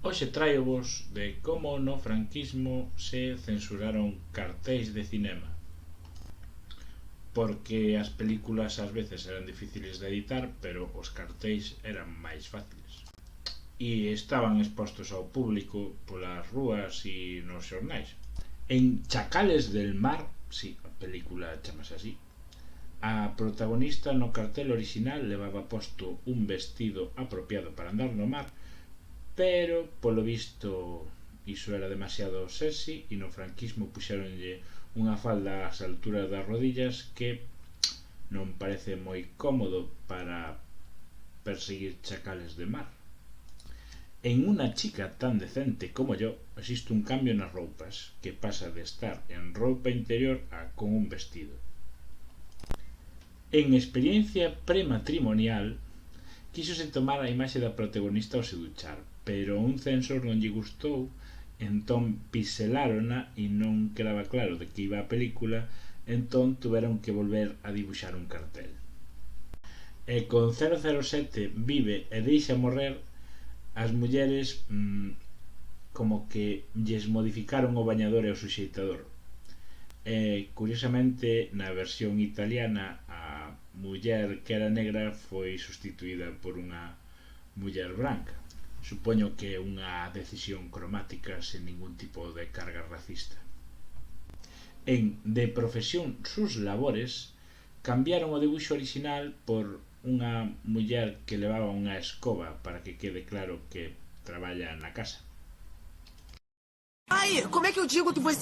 Hoxe traio-vos de como no franquismo se censuraron cartéis de cinema, porque as películas ás veces eran difíciles de editar, pero os cartéis eran máis fáciles e estaban expostos ao público polas rúas e nos xornais. En Chacales del Mar, si, a película chamase así, a protagonista no cartel orixinal levaba posto un vestido apropiado para andar no mar, pero polo visto iso era demasiado sexy e no franquismo puxeronlle unha falda ás alturas das rodillas que non parece moi cómodo para perseguir chacales de mar. En Una chica tan decente como yo existe un cambio nas roupas, que pasa de estar en roupa interior a con un vestido. En Experiencia prematrimonial quíxose tomar a imaxe da protagonista ao se duchar, pero un censor non lle gustou, entón pixelárona e non quedaba claro de que iba a película, entón tuveron que volver a dibuixar un cartel. E con 007 vive e deixa morrer, as mulleres como que lles modificaron o bañador e o suxeitador. Curiosamente, na versión italiana, a muller que era negra foi sustituída por unha muller branca. Supoño que é unha decisión cromática sen ningún tipo de carga racista. En De profesión sus labores cambiaron o debuxo orixinal por unha muller que levaba unha escoba para que quede claro que traballa na casa. Aí, como é que eu digo que você